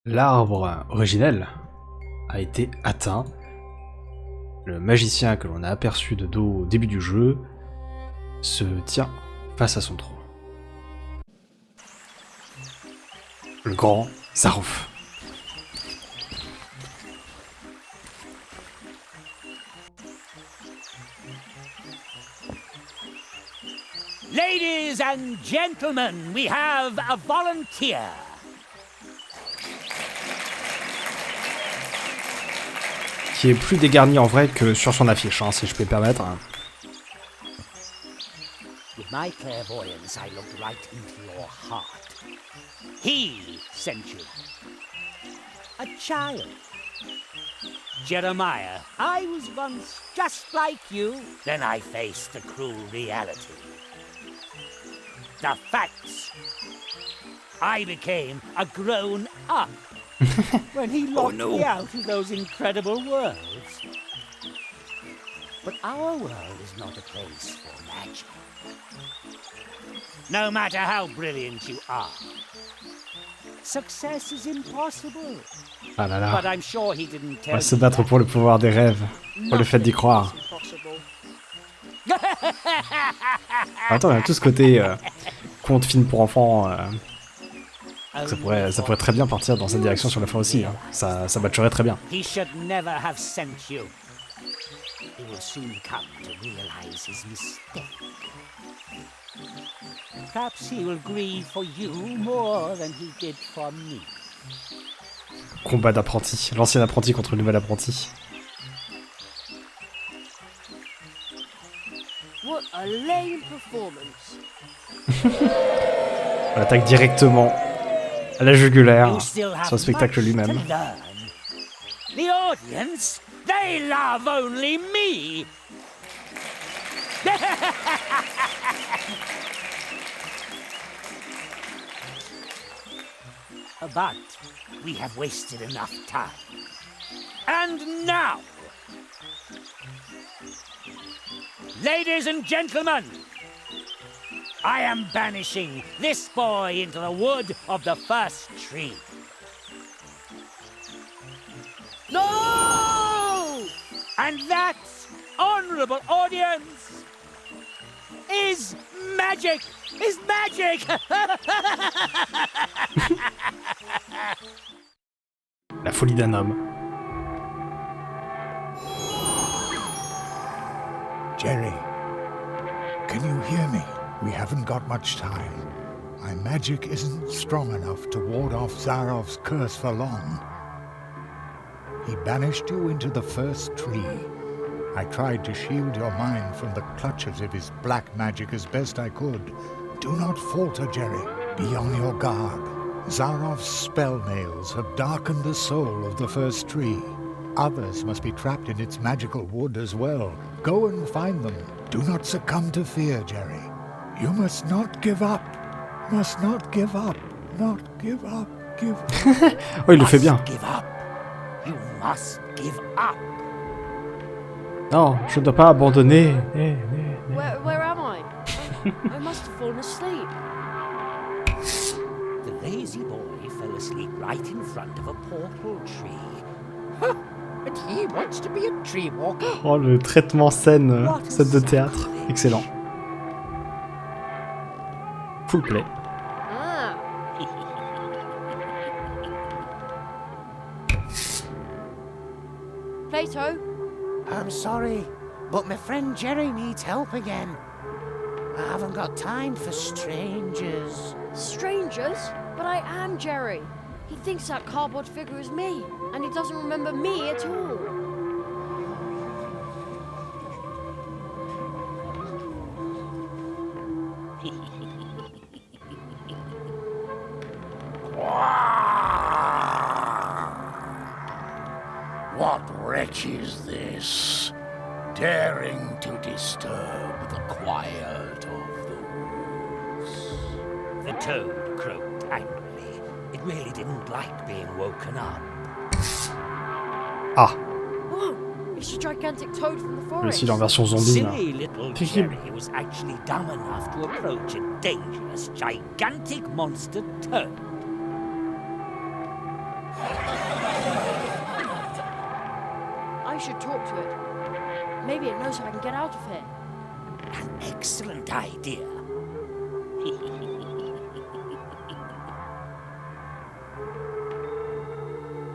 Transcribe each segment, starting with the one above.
L'arbre originel a été atteint. Le magicien que l'on a aperçu de dos au début du jeu se tient face à son trône. Le grand Zaroff. Ladies and gentlemen, we have a volunteer. Qui est plus dégarni en vrai que sur son affiche, hein, si je peux me permettre. With my clairvoyance, I looked right into your heart. He sent you. A child. Jeremiah, I was once just like you. Then I faced the cruel reality. The facts. I became a grown-up. When he locked me out of those incredible worlds. But our world is not a place for magic. No matter how brilliant you are, success is impossible. Ah là là. But I'm sure he didn't tell On va se battre pour le pouvoir des rêves, pour le fait d'y croire. Attends, il y a tout ce côté conte film pour enfants. Ça pourrait très bien partir dans cette direction sur la fin aussi. Hein. Ça matcherait très bien. He should never have sent you. He will soon come to realize his mistake. Perhaps he will grieve for you more than he did for me. Combat d'apprenti. L'ancien apprenti contre le nouvel apprenti. What a lame performance. On attaque directement à la jugulaire sur le spectacle lui-même. The audience, they love only me. But we have wasted enough time. And now, ladies and gentlemen, I am banishing this boy into the wood of the first tree. No! And that, honorable audience, is magic! Is magic! La folie d'un homme. Jerry, can you hear me? We haven't got much time. My magic isn't strong enough to ward off Zaroff's curse for long. He banished you into the first tree. I tried to shield your mind from the clutches of his black magic as best I could. Do not falter, Jerry. Be on your guard. Zaroff's spell nails have darkened the soul of the first tree. Others must be trapped in its magical wood as well. Go and find them. Do not succumb to fear, Jerry. You must not give up. Must not give up. Not give up. Give up. Oh, il le fait bien. Give up. You must give up. Non, je ne dois pas abandonner. Where am I? I must have fallen asleep. The lazy boy fell asleep right in front of a portal tree. Huh, but he wants to be a tree walker. Oh, le traitement scène de théâtre. Excellent. Full play. Ah, Plato? I'm sorry, but my friend Jerry needs help again. I haven't got time for strangers. Strangers? But I am Jerry. He thinks that cardboard figure is me, and he doesn't remember me at all. What wretch is this, daring to disturb the quiet of the woods? The toad croaked angrily. It really didn't like being woken up. Ah, Whoa! It's a gigantic toad from the le forest. style en version zombie là. Silly little Terrible. Jerry was actually dumb enough to approach a dangerous, gigantic monster toad. should talk to it. Maybe it knows how I can get out of here. An excellent idea.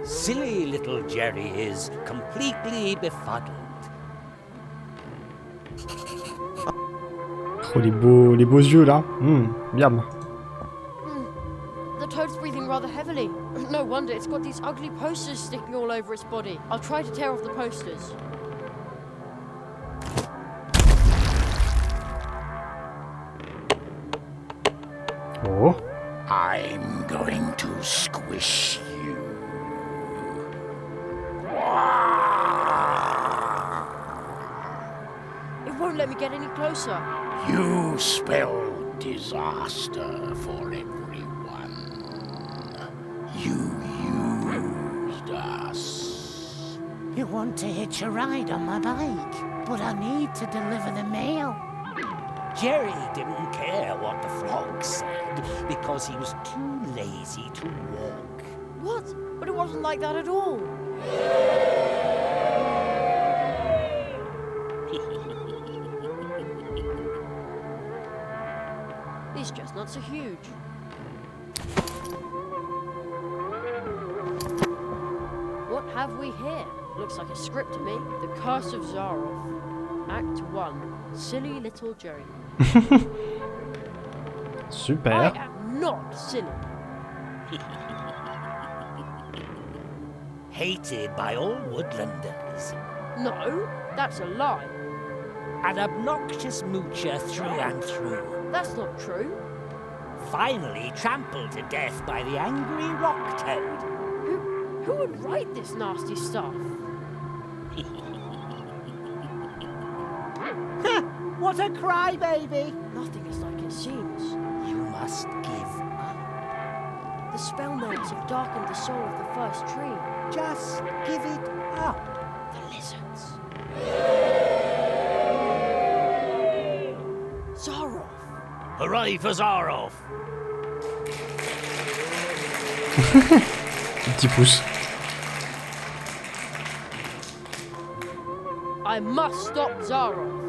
Silly little Jerry is completely befuddled. Oh, les beaux yeux là. Miam. The toad's breathing rather heavily. No wonder, it's got these ugly posters sticking all over its body. I'll try to tear off the posters. Oh. I'm going to squish you. It won't let me get any closer. You spell disaster for everyone. You used us. You want to hitch a ride on my bike, but I need to deliver the mail. Jerry didn't care what the frog said because he was too lazy to walk. What? But it wasn't like that at all. These chestnuts are huge. What have we here? Looks like a script to me. The Curse of Zaroff. Act 1. Silly little Jerry. Super. I am not silly. Hated by all woodlanders. No, that's a lie. An obnoxious moocher through and through. That's not true. Finally trampled to death by the angry rock toad. Who would write this nasty stuff? What a crybaby! Nothing is like it seems. You must give up. The spellnails have darkened the soul of the first tree. Just give it up. The lizards. Zaroff. Hooray for Zaroff! Petit pouce. I must stop Zaroff.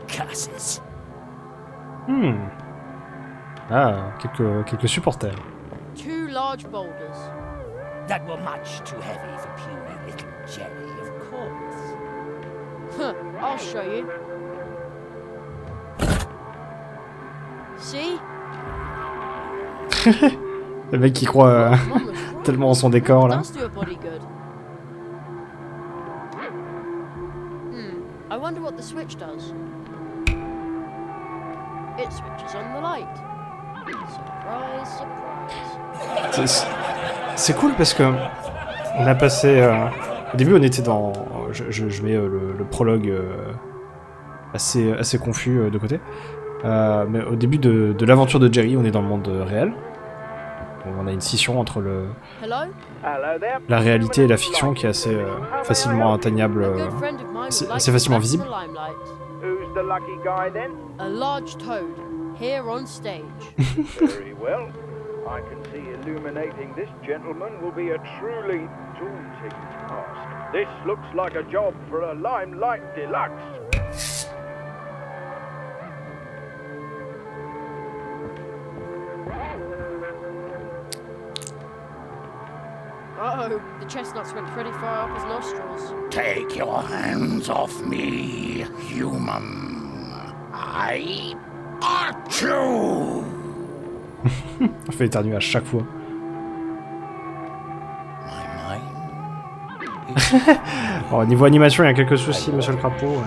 Curses. Ah, quelques supporters. 2 large boulders. That were much too heavy for puny little Jerry, of course. Huh, I'll show you. See? Le mec qui croit Mum was right. tellement en son décor là. Does do a body good. I wonder what the switch does. It switches on the light. Surprise, surprise. C'est cool parce que on a passé. Au début, on était dans. Je mets le prologue assez confus de côté. Mais au début de l'aventure de Jerry, on est dans le monde réel. On a une scission entre la réalité et la fiction qui est assez facilement atteignable, assez facilement visible. Who's the lucky guy then? A large toad, here on stage. Very well. I can see illuminating this gentleman will be a truly daunting task. This looks like a job for a Limelight Deluxe. Uh-oh, the chestnuts went pretty far up his nostrils. Take your hands off me, human. I ought you. On fait éternuer à chaque fois. My mind Bon, au niveau animation, il y a quelques soucis, monsieur le crapaud.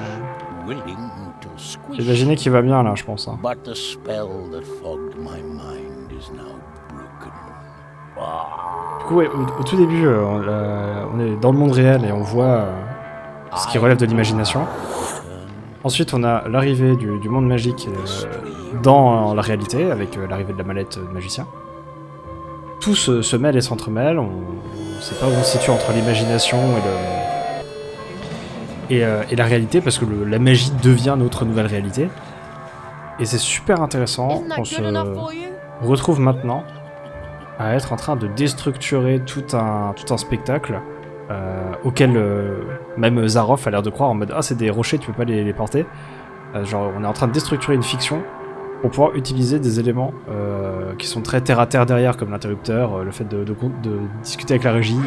willing to squish. Imaginez qu'il va bien là, je pense. Hein. But the spell that fogged my mind is now broken. Du coup, ouais, au tout début, on est dans le monde réel et on voit ce qui relève de l'imagination. Ensuite, on a l'arrivée du monde magique dans la réalité, avec l'arrivée de la mallette de magicien. Tout se mêle et s'entremêle, on ne sait pas où on se situe entre l'imagination et la réalité, parce que la magie devient notre nouvelle réalité. Et c'est super intéressant. Isn't that On good enough se for you? retrouve maintenant à être en train de déstructurer tout un spectacle auquel même Zaroff a l'air de croire en mode « Ah, c'est des rochers, tu peux pas les porter ». Genre, on est en train de déstructurer une fiction pour pouvoir utiliser des éléments qui sont très terre-à-terre derrière, comme l'interrupteur, le fait de discuter avec la régie,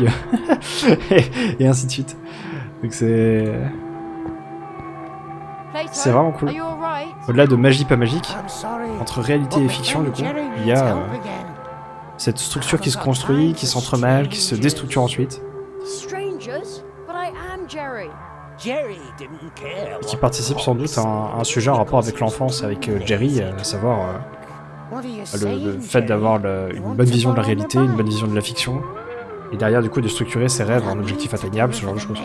et ainsi de suite. Donc c'est Plato, vraiment cool. are you alright? Au-delà de magie pas magique, I'm sorry. entre réalité et fiction, du coup, il y a cette structure qui se construit, qui s'entremêle, qui se déstructure ensuite, Strangers? But I am Jerry. Jerry didn't care et qui what participe sans doute à un sujet en rapport avec l'enfance, avec Jerry, à savoir What are you le saying, fait d'avoir Jerry? une bonne vision de la réalité, une bonne vision de la fiction, et derrière, du coup, de structurer ses rêves en objectifs atteignables, ce genre de choses.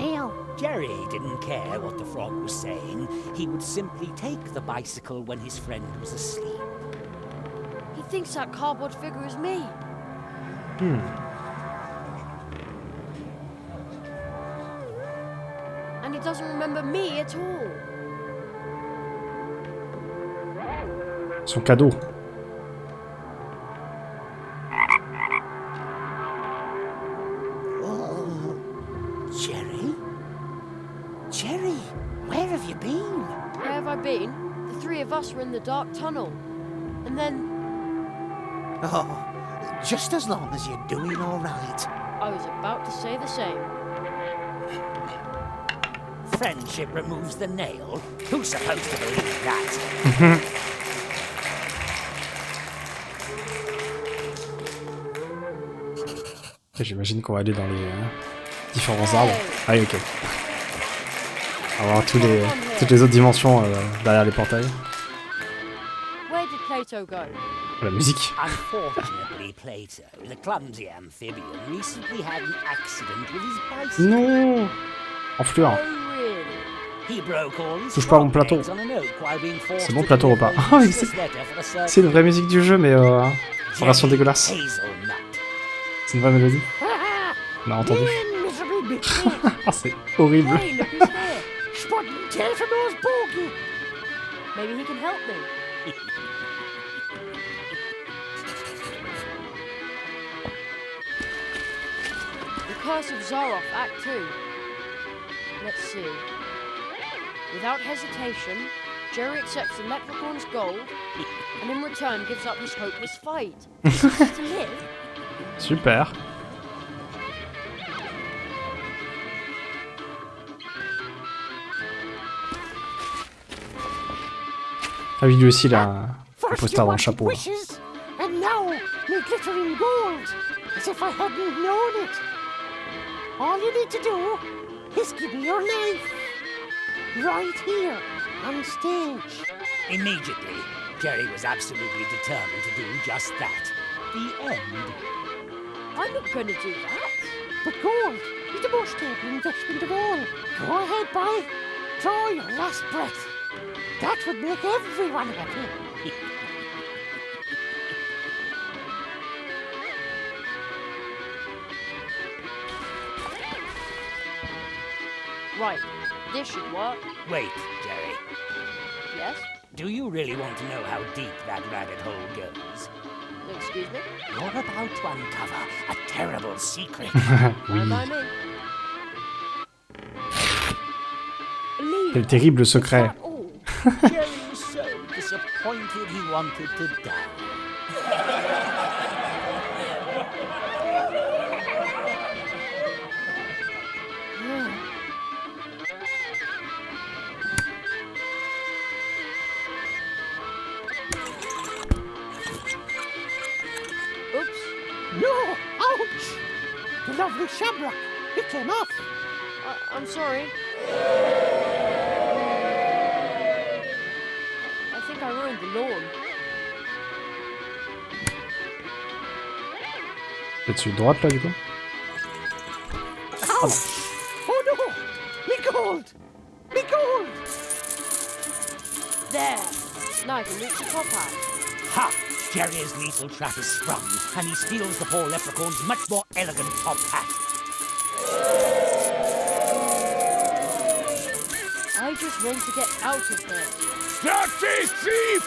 Jerry didn't care what the frog was saying. He would simply take the bicycle when his friend was asleep. He thinks that cardboard figure is me. And he doesn't remember me at all. Son cadeau. Jerry? Jerry, where have you been? Where have I been? The three of us were in the dark tunnel. And then Oh, just as long as you're doing all right. I was about to say the same. Friendship removes the nail? Who's supposed to believe that? Et j'imagine qu'on va aller dans les différents arbres. Ah oui, ok. On va voir toutes les autres dimensions derrière les portails. Where did Plato go? La musique. Unfortunately, Plato, the clumsy amphibian, recently had an accident with his bicycle. Non. Enflure. Oh, really? He broke all his Touche pas à mon frog plateau. legs on an oak while being forced C'est mon to plateau deliver repas. a Ah oui, useless letter for a certain c'est une vraie musique du jeu, mais en version dégueulasse. hazelnut. C'est une vraie mélodie. On a entendu. Ah, c'est horrible. Hey, look who's here. Maybe he can help me. The Curse of Zaroff, Act 2. Let's see. Without hesitation, Jerry accepts the leprechaun's gold and in return gives up his hopeless fight. He ceases to live. Super. Ah oui, lui aussi, il a un poster dans le chapeau. Là. And now me glittering gold, as if I hadn't known it. All you need to do is give me your life, right here on stage. Immediately, Jerry was absolutely determined to do just that. The end. I'm not gonna do that. But gold is the most stable investment of all. Go ahead, boy. Draw your last breath. That would make everyone happy. Right, this should work. Wait, Jerry. Yes? Do you really want to know how deep that rabbit hole goes? Excuse me? You're about to uncover a terrible secret. Fine by me. Leave. Quel terrible secret. That all? Jerry was so disappointed he wanted to die. Oops. No! Ouch! The lovely shamrock. It came off. I'm sorry. I think I ruined the lawn. Là-dessus, droite, là, du coup. Ouch! Oh no! Me gold! Me gold! There. Now I can reach the top hat. Ha! Jerry's lethal trap is sprung, and he steals the poor leprechaun's much more elegant top hat. I just want to get out of there. Dirty thief!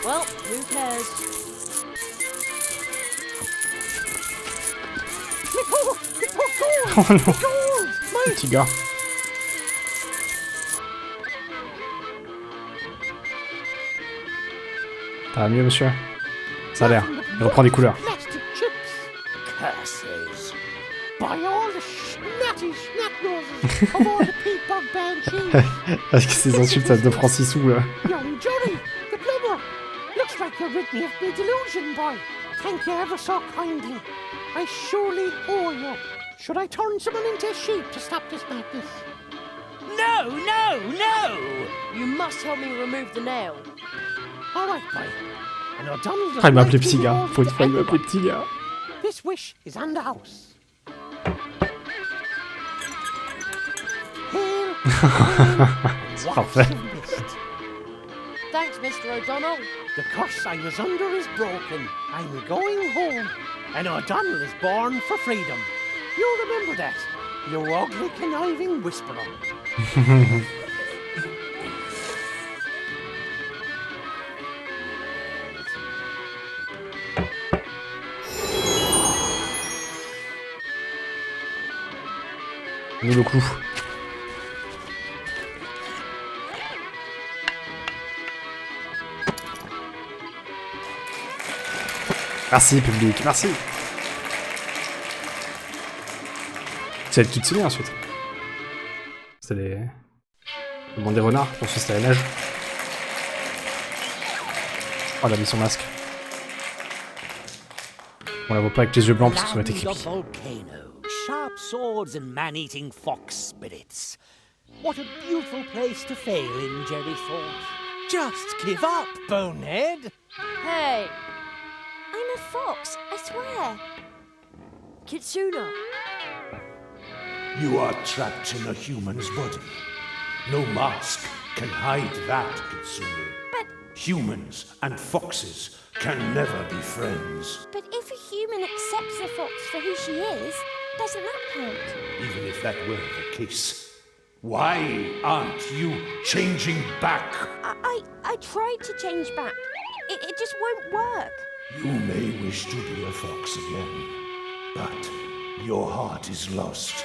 Well, who cares? Oh non, petit gars. Ça va mieux, monsieur? Ça a l'air. Il reprend des couleurs. Plastic chips. Curses. By all the schnatty schnatnoses of all the peatbog banshees. Parce que ces insultes à 2 francs 6 sous, là. Young Johnny, the plumber. Looks like you're rid me of my delusion, boy. Thank you ever so kindly. I surely owe you. Should I turn someone into a sheep to stop this madness? No, no, no! You must help me remove the nail. All right, boy. And O'Donnell Ah, il m'a doesn't appelé like petit to gars. go Faut to pas m'appeler anyone. petit gars. This wish is on the house. Hail, hail, Parfait. watch of mist. Thanks, Mr. O'Donnell. The curse I was under is broken. I'm going home. And O'Donnell is born for freedom. You remember that, you ugly conniving whisperer. Nous le clou. Merci public, merci. C'est le Kitsune ensuite. C'est les... le monde des renards, pour ceux c'était la neige. Oh, elle a mis son masque. On la voit pas avec les yeux blancs parce que ça aurait été Land of creepy. volcano, sharp swords and man-eating fox spirits. What a beautiful place to fail in, Jerry thought. Just give up, bonehead. Hey, I'm a fox, I swear. Kitsuna. You are trapped in a human's body. No mask can hide that, Kitsune. But- Humans and foxes can never be friends. But if a human accepts the fox for who she is, doesn't that count? Even if that were the case, why aren't you changing back? I tried to change back. It just won't work. You may wish to be a fox again, but your heart is lost.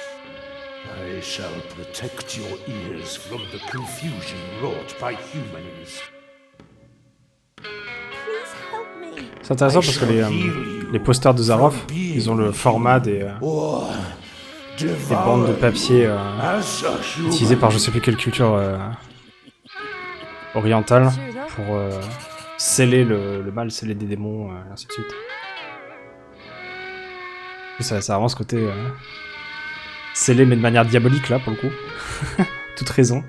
I shall protect your ears from the confusion wrought by humans. Please help me. C'est intéressant parce que les posters de Zaroff, ils ont le format des bandes de papier utilisées par je sais plus quelle culture orientale pour sceller le mal, sceller des démons, et ainsi de suite. Et ça a vraiment ce côté scellé mais de manière diabolique là pour le coup. Toute raison.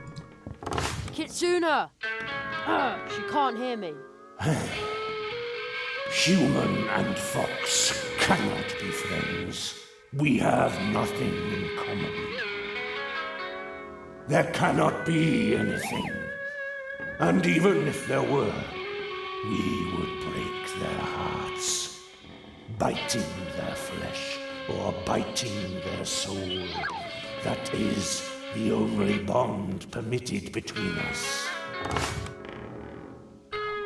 Kitsuna! She can't hear me. Human and fox cannot be friends. We have nothing in common. There cannot be anything. And even if there were, we would break their hearts, biting their flesh or biting their soul. That is the only bond permitted between us.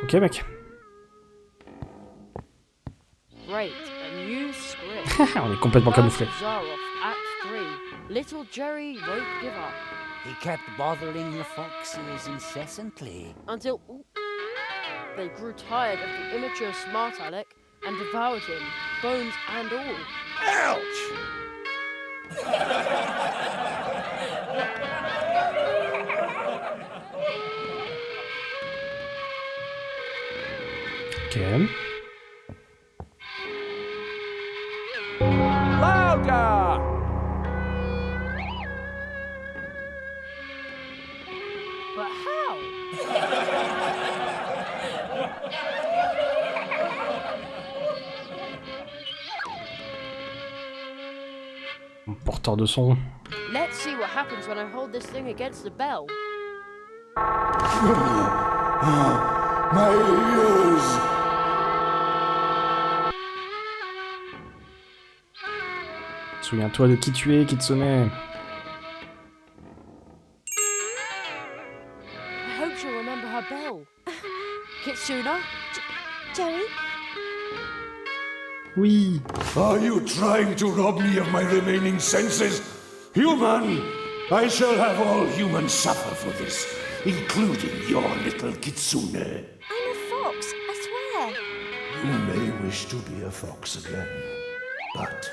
Ok mec. Great, a new script. On est complètement camouflé. Curse of Zaroff, Act 3. Little Jerry won't give up. He kept bothering the foxes incessantly. Until they grew tired of the immature smart aleck and devoured him, bones and all. Ouch! Ok. Louder! But how? Porteur de son. Let's see what happens when I hold this thing against the bell. My ears! Souviens-toi de qui tu es, Kitsune. she'll remember her bell. Kitsuna? Jerry? Oui. Are you trying to rob me of my remaining senses? Human! I shall have all humans suffer for this, including your little kitsune. I'm a fox, I swear. You may wish to be a fox again, but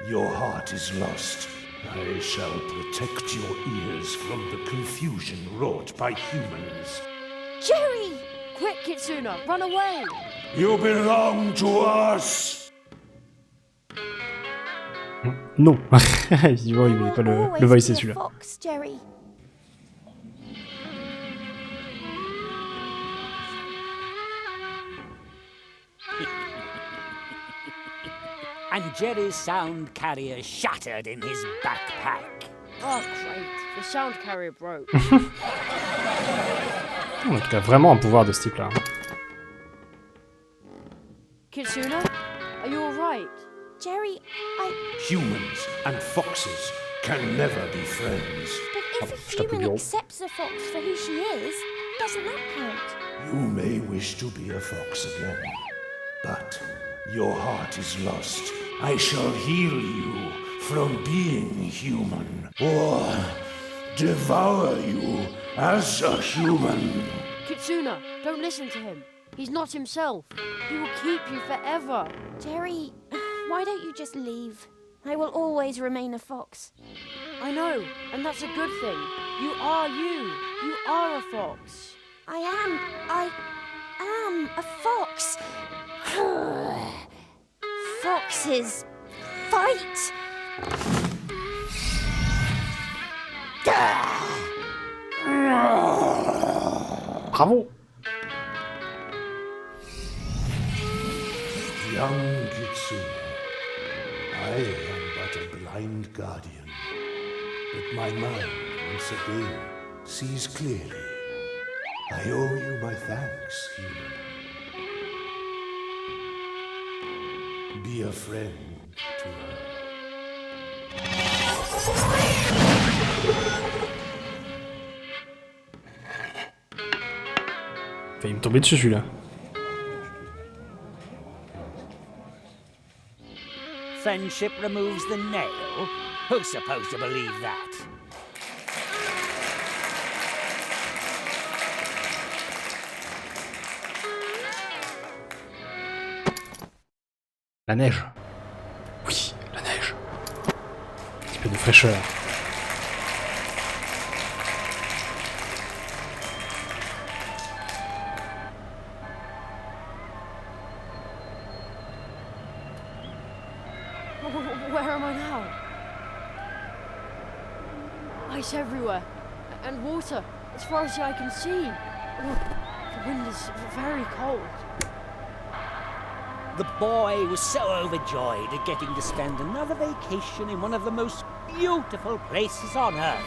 your heart is lost. I shall protect your ears from the confusion wrought by humans. Jerry! Quick, Kitsuna, run away! You belong to us! Non. Visiblement, il voulait pas le voicer celui-là. Fox, Jerry. And Jerry's sound carrier shattered in his backpack. Oh, great. The sound carrier broke. En tout cas, vraiment un pouvoir de ce type-là. Kitsuna, are you alright? Jerry, Humans and foxes can never be friends. But if a human accepts a fox for who she is, doesn't that count? You may wish to be a fox again, but your heart is lost. I shall heal you from being human, or devour you as a human. Kitsuna, don't listen to him. He's not himself. He will keep you forever. Jerry, why don't you just leave? I will always remain a fox. I know, and that's a good thing. You are you. You are a fox. I am a fox. Foxes fight. Bravo. Young Kitsune, I am but a blind guardian, but my mind once again sees clearly. I owe you my thanks, human. Be a friend to her. Failli me tomber dessus celui-là. Friendship removes the nail? Who's supposed to believe that? La neige. Oui, la neige. Un petit peu de fraîcheur. Where am I now? Ice everywhere. And water, as far as the eye can see. The wind is very cold. The boy was so overjoyed at getting to spend another vacation in one of the most beautiful places on earth.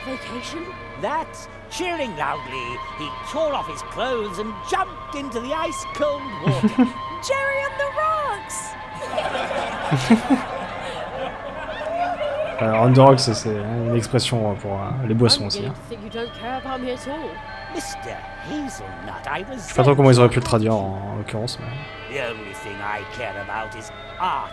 Vacation? That, cheering loudly, he tore off his clothes and jumped into the ice-cold water. Jerry on the rocks! On the rocks, c'est une expression pour les boissons I'm aussi. beginning to think you don't care about me at all. Mr. Hazelnut, I Je sais resent pas trop comment ils auraient pu le traduire en l'occurrence. Mais... The only thing I care about is art.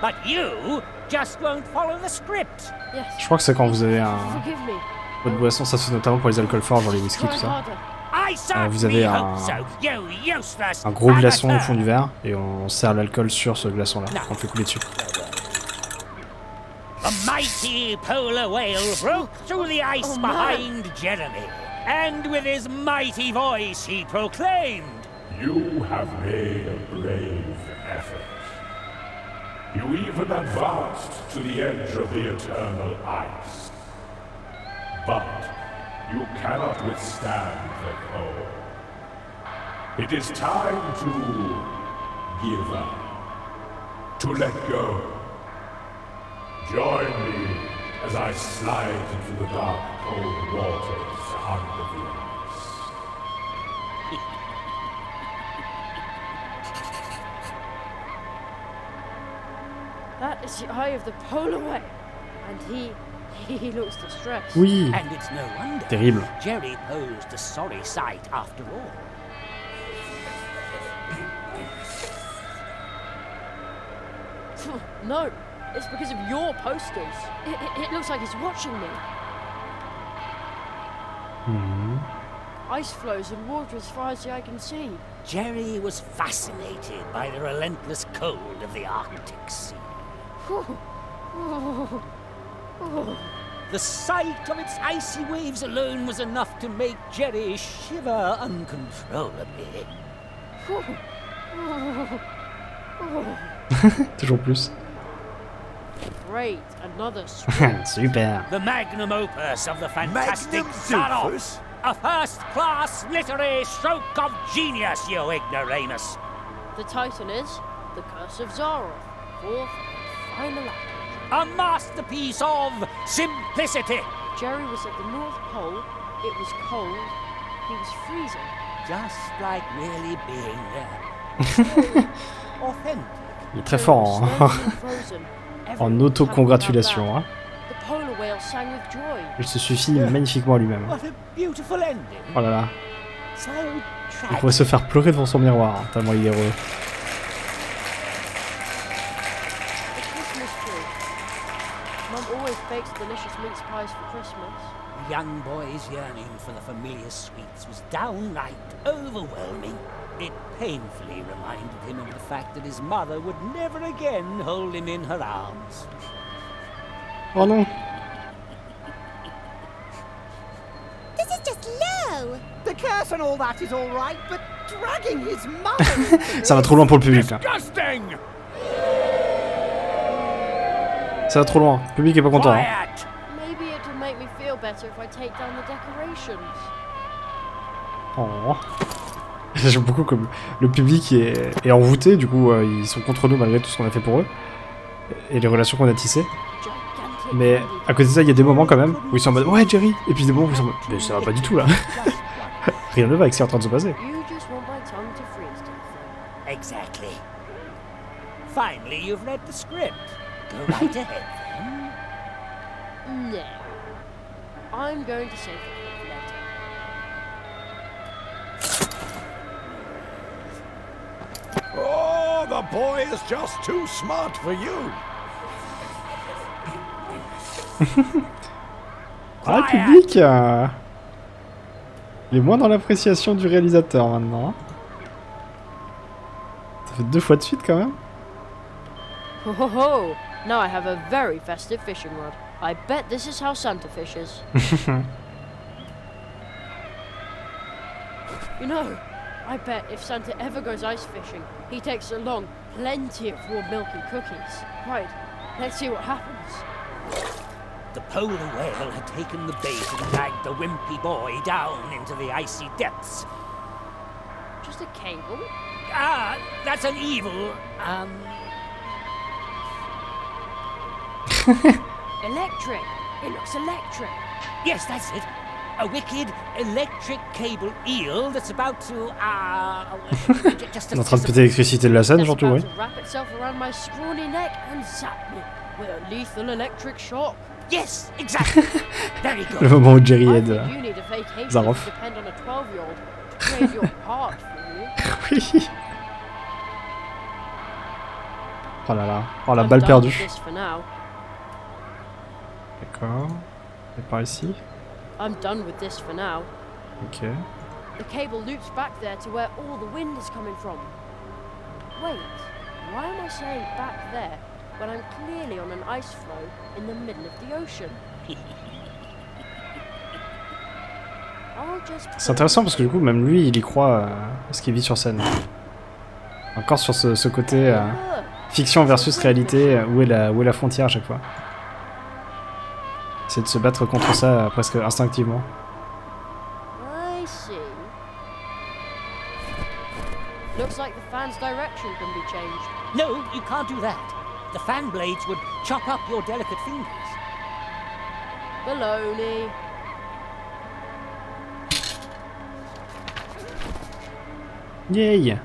But you just won't follow the script. Yes. Je crois que c'est quand vous avez Forgive me. votre boisson, ça se fait notamment pour les alcools forts, genre les whisky, tout Try ça. harder. Vous avez un gros glaçon au fond du verre et on sert l'alcool sur ce glaçon-là. On fait couler dessus. The mighty polar whale broke through the ice behind Jeremy, and with his mighty voice he proclaimed, You have made a brave effort. You even advanced to the edge of the eternal ice. But you cannot withstand the cold. It is time to give up, to let go. Join me as I slide into the dark, cold waters under the ice. That is the eye of the polar whale. And He looks distressed. Oui. And it's no wonder. Terrible. Jerry posed a sorry sight after all. No, it's because of your posters. It looks like he's watching me. Ice flows and water as far as the eye can see. Jerry was fascinated by the relentless cold of the Arctic Sea. The sight of its icy waves alone was enough to make Jerry shiver uncontrollably. Toujours plus. Great, another swim. Super. The magnum opus of the fantastic Magnum Zaroff. opus? A first-class literary stroke of genius, you ignoramus. The title is The Curse of Zaroff, fourth and final act. A masterpiece of simplicity. Jerry was at the North Pole, it was cold, he was freezing. Just like really being there. Authentic. Il est très fort hein. En autocongratulation. Hein. The polar whale sang with joy. Il se suffit magnifiquement à lui-même. What a beautiful ending. Oh là là. So Il tragic. pourrait se faire pleurer devant son miroir, hein, tellement il est heureux. The Christmas tree. Mum always bakes delicious mince pies for Christmas. The young boy's yearning for the familiar sweets was downright overwhelming. It painfully reminded him of the fact that his mother would never again hold him in her arms. Oh non. This is just low. The curse and all that is all right, but dragging his mother. Ça va trop loin pour le public là. Disgusting! Ça va trop loin. Le public est pas content. Hein. Quiet! Maybe it'll make me feel better if I take down the decorations. Oh. J'aime beaucoup comme le public est envoûté, du coup ils sont contre nous malgré tout ce qu'on a fait pour eux et les relations qu'on a tissées. Gigantic Mais candy à côté de ça, il y a des moments quand même où ils sont en mode ouais Jerry, et puis des moments où ils sont en mode mais ça va pas du tout là. Rien ne va avec ce qui est en train de se passer. You just want my tongue to freeze to the thing. Exactly. Finally, you've read the script. Go right ahead, then. No. I'm going to save it for later. Oh, the boy is just too smart for you. Ah, le public il est moins dans l'appréciation du réalisateur maintenant. Hein. Ça fait 2 fois de suite quand même. Ho ho ho! Now I have a very festive fishing rod. I bet this is how Santa fishes. You know, I bet if Santa ever goes ice fishing, he takes along plenty of warm milk and cookies. Right, let's see what happens. The polar whale had taken the bait and dragged the wimpy boy down into the icy depths. Just a cable? Ah, that's an evil, Electric! It looks electric! yes, that's it. A wicked electric cable eel that's about to, just On est en train de péter l'électricité de la scène, That's surtout, about oui. to wrap itself around my scrawny neck and zap me with a lethal electric shock. Yes, exactly. Very Le good. moment où Jerry I aide. think you need a vacation Zaroff. to depend on a 12-year-old to trade your heart for you. Oui. Oh là là. Oh la I'm balle done perdue. with this for now. D'accord. Et par ici. I'm done with this for now. Ok. The cable loops back there to where all the wind is coming from. Wait, why am I saying back there when I'm clearly on an ice floe in the middle of the ocean? I'll just C'est intéressant parce que du coup, même lui, il y croit à ce qu'il vit sur scène. Encore sur ce côté fiction versus réalité, où est la frontière à chaque fois. C'est de se battre contre ça presque instinctivement. I see. Looks like the fan's direction can be changed. No, you can't do that. The fan blades would chop up your delicate fingers. Baloney. Yay!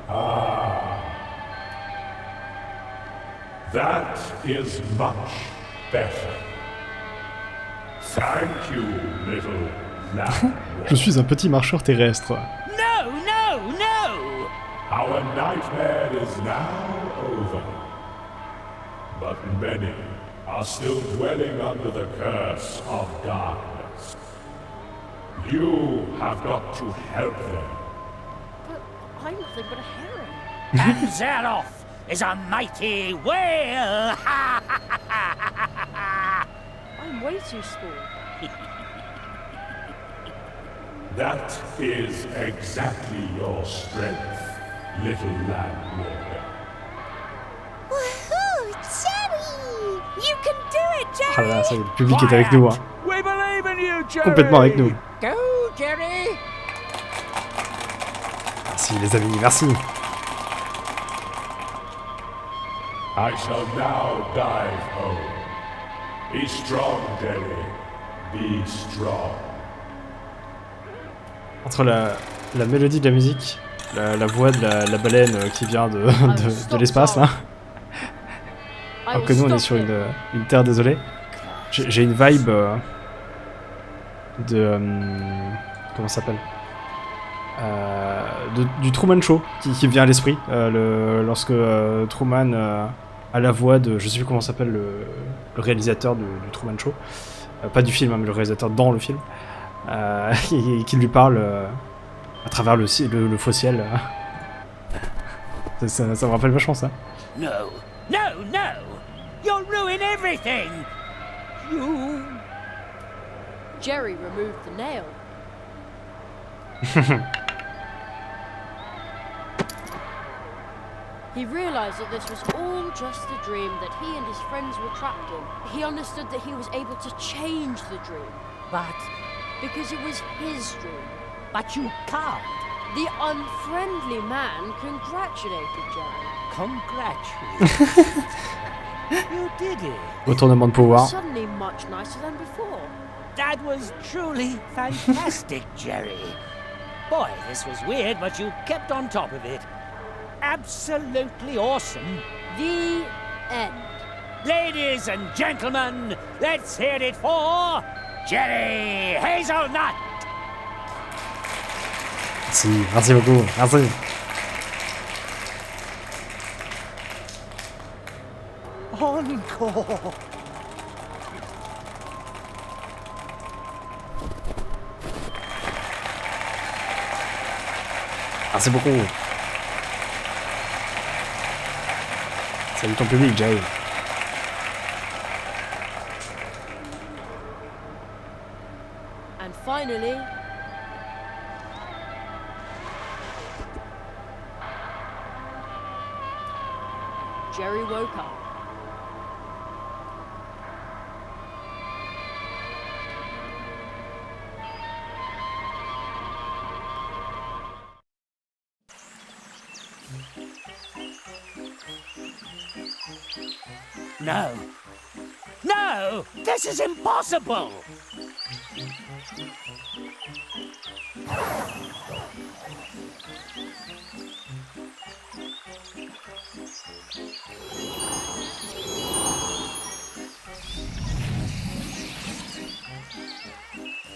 That is much better. Thank you, little lamb. Je suis un petit marcheur terrestre. No, no, no! Our nightmare is now over. But many are still dwelling under the curse of darkness. You have got to help them. But I'm nothing but a heron. And Zaroff is a mighty whale! I'm way too small. That is exactly your strength, little land warrior. Woohoo! Jerry! You can do it, Jerry! Ah là là, ça y est, le public est avec nous. Hein. We believe in you, Jerry! Complètement avec nous. Go, Jerry! Merci les amis, merci. I shall now dive home. Be strong, Jerry. Be strong. Entre la mélodie de la musique, la voix de la baleine qui vient de l'espace là. Alors que nous on est sur une terre désolée. J'ai une vibe de... comment ça s'appelle du Truman Show qui me vient à l'esprit. Lorsque Truman a la voix de... Je sais plus comment s'appelle le réalisateur du Truman Show. Pas du film, hein, mais le réalisateur dans le film. Qui lui parle à travers le faux ciel. Ça me rappelle vachement ça. No, no, no! You'll ruin everything! You... Jerry removed the nail. He realized that this was all just a dream that he and his friends were trapped in. He understood that he was able to change the dream. But... Because it was his dream. But you can't. The unfriendly man congratulated Jerry. Congratulations. You did it. Retournement de pouvoir. Suddenly much nicer than before. That was truly fantastic, Jerry. Boy, this was weird, but you kept on top of it. Absolutely awesome. The end. Ladies and gentlemen, let's hear it for Jerry Hazelnut. Merci beaucoup, merci. Encore! Merci beaucoup. Salut ton public, Jay. And finally, Jerry woke up. No. No! This is impossible!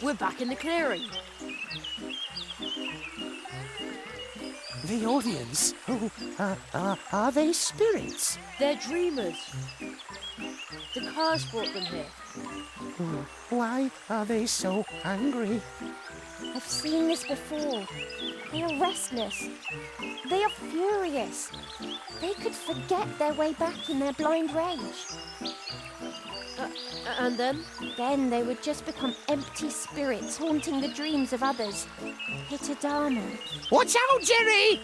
We're back in the clearing. The audience? Oh, are they spirits? They're dreamers. The curse brought them here. Why are they so angry? I've seen this before. They are restless. They are furious. They could forget their way back in their blind rage. And then? Then they would just become empty spirits haunting the dreams of others. Hittadama. Watch out, Jerry!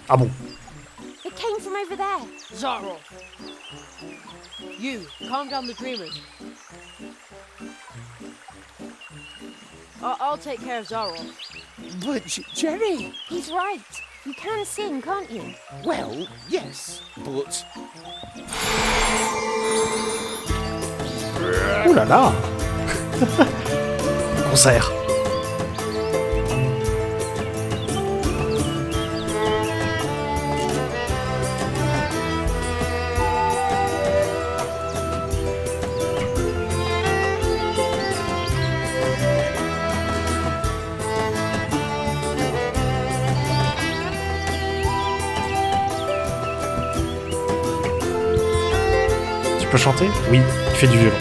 Ah bon? It came from over there. Zaroff. You, calm down the dreamers. I'll take care of Zaroff. But Jerry! He's right. You can sing, can't you? Well, yes, but... Ouh là là. Concert. peux chanter? Oui, il fait du violon.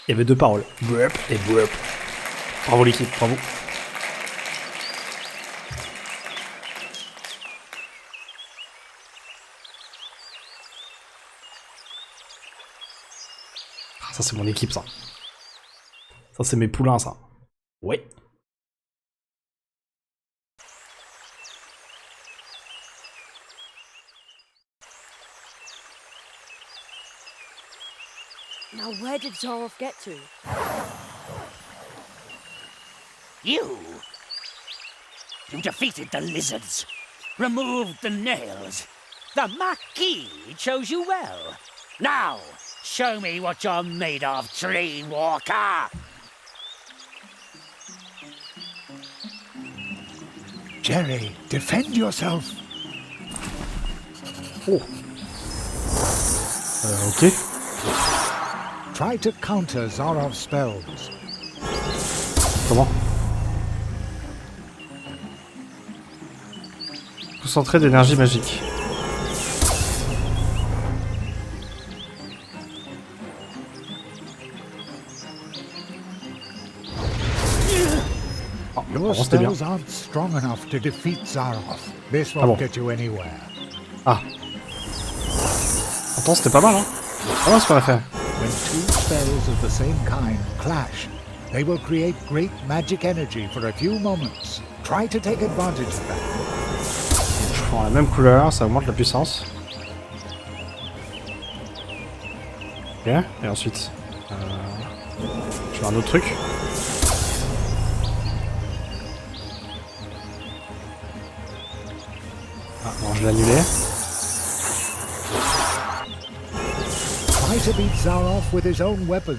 Il y avait deux paroles. Brep et brep. Bravo l'équipe, bravo. Ça c'est mon équipe ça. Ça c'est mes poulains ça. Ouais. Now where did Zaroff get to? You defeated the lizards, removed the nails. The Marquis chose you well. Now, show me what you're made of, Dream Walker. Jerry, defend yourself. Oh. Ok. Try to counter Zaroff's spells. Comment? Concentrer d'énergie magique. Your spells aren't strong enough to defeat Zaroff. This won't get you anywhere. Ah. Attends, c'était pas mal, hein? Pas mal ce qu'on a fait. When two spells of the same kind clash, they will create great magic energy for a few moments. Try to take advantage of that. Je prends la même couleur, ça augmente la puissance. Ok, et ensuite... je fais un autre truc. Ah, non, je l'ai annulé. Try to beat Zaroff with his own weapons.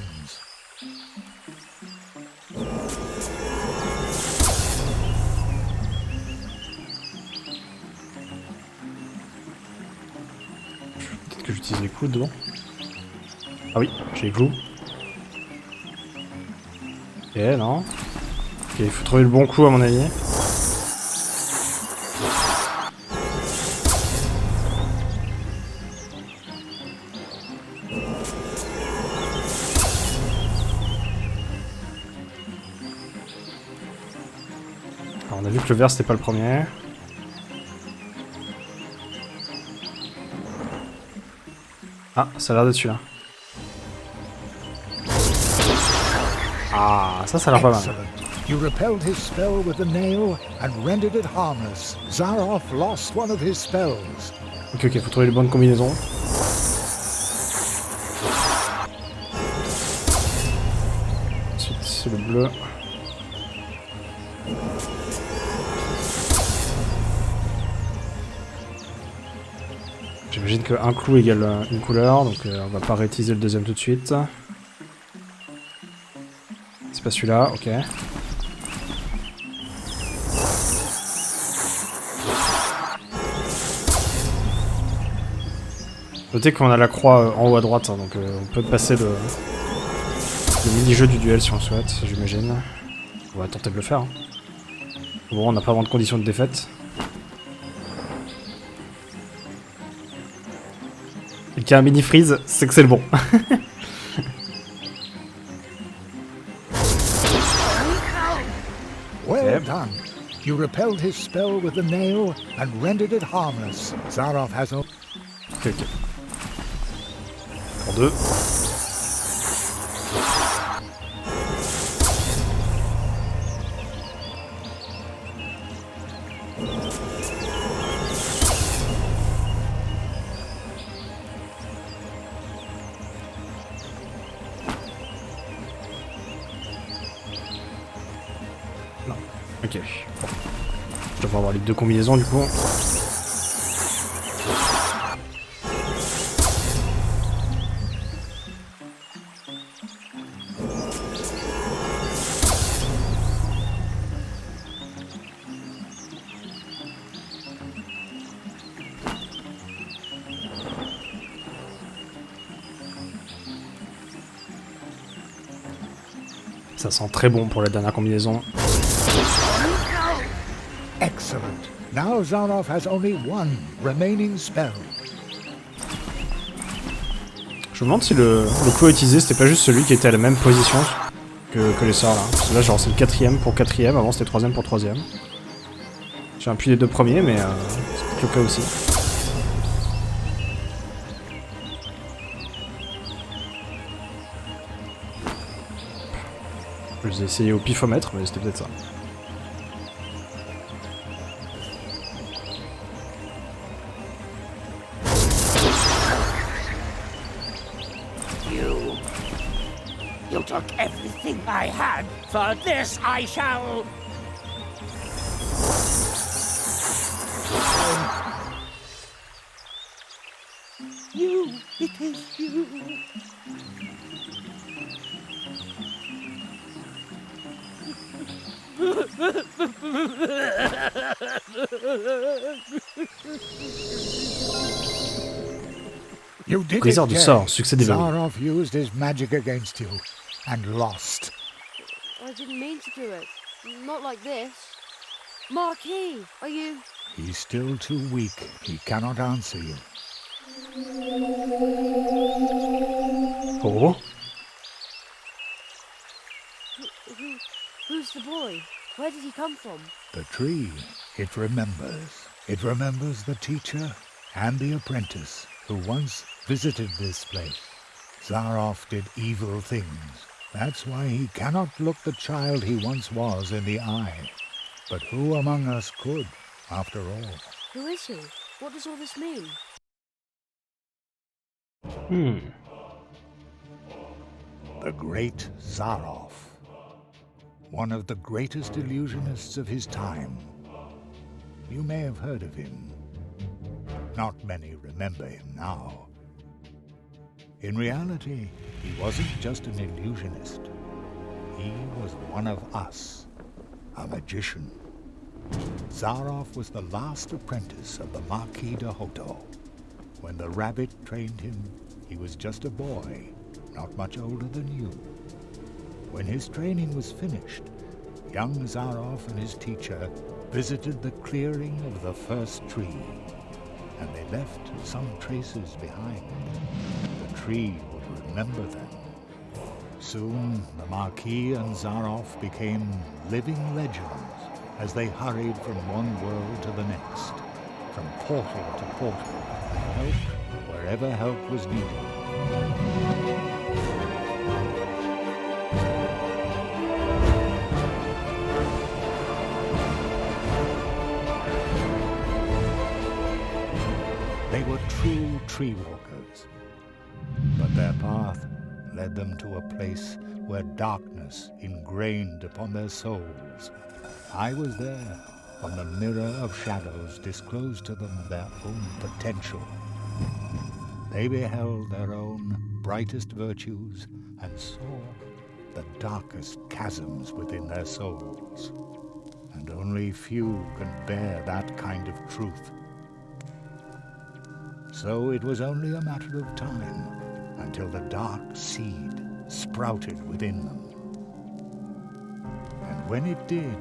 Peut-être que j'utilise les coups dedans. Ah oui, j'ai les clous. Ok, non. Ok, il faut trouver le bon coup à mon avis. Alors, on a vu que le vert c'était pas le premier. Ah, ça a l'air d'être celui-là. Ah, ça a l'air pas mal. You repelled his spell with a nail and rendered it harmless. Zaroff lost one of his spells. Ok, ok, faut trouver les bonnes combinaisons. Ensuite, c'est le bleu. J'imagine qu'un clou égale une couleur, donc on va pas réutiliser le deuxième tout de suite. C'est pas celui-là, ok. Notez qu'on a la croix en haut à droite, hein, donc on peut passer le mini-jeu du duel si on le souhaite, j'imagine. On va tenter de le faire. Hein. Bon, on n'a pas vraiment de conditions de défaite. Et qu'il y a un mini-freeze, c'est que c'est le bon. Well done. You repelled his spell with a nail and rendered it harmless. Zaroff has no... Ok, ok. Pour deux. Non. Ok. Bon. Je devrais avoir les deux combinaisons du coup. Ça sent très bon pour la dernière combinaison. Excellent. Now Zaroff has only one remaining spell. Je me demande si le coup utilisé c'était pas juste celui qui était à la même position que les sorts là. Parce que là genre c'est le 4ème pour 4ème, avant c'était 3ème pour 3ème. J'ai appuyé les deux premiers mais c'est peut-être le cas aussi. Je les ai essayés au pifomètre mais c'était peut-être ça. You took everything I had. For this I shall... You, it is you. You did Briseur it, de Jerry. sort, succès des verrous. Zaroff used his magic against you and lost. I didn't mean to do it. Not like this. Marquis, are you... He's still too weak. He cannot answer you. Oh. Who's the boy? Where did he come from? The tree, it remembers. It remembers the teacher and the apprentice who once visited this place. Zaroff did evil things. That's why he cannot look the child he once was in the eye. But who among us could, after all? Who is he? What does all this mean? The great Zaroff. One of the greatest illusionists of his time. You may have heard of him. Not many remember him now. In reality, he wasn't just an illusionist. He was one of us, a magician. Zaroff was the last apprentice of the Marquis de Hoto. When the rabbit trained him, he was just a boy, not much older than you. When his training was finished, young Zaroff and his teacher visited the clearing of the first tree, and they left some traces behind. The tree would remember them. Soon, the Marquis and Zaroff became living legends as they hurried from one world to the next, from portal to portal, and helped wherever help was needed. They were true tree walkers, but their path led them to a place where darkness ingrained upon their souls. I was there when the mirror of shadows disclosed to them their own potential. They beheld their own brightest virtues and saw the darkest chasms within their souls. And only few can bear that kind of truth. So it was only a matter of time until the dark seed sprouted within them. And when it did,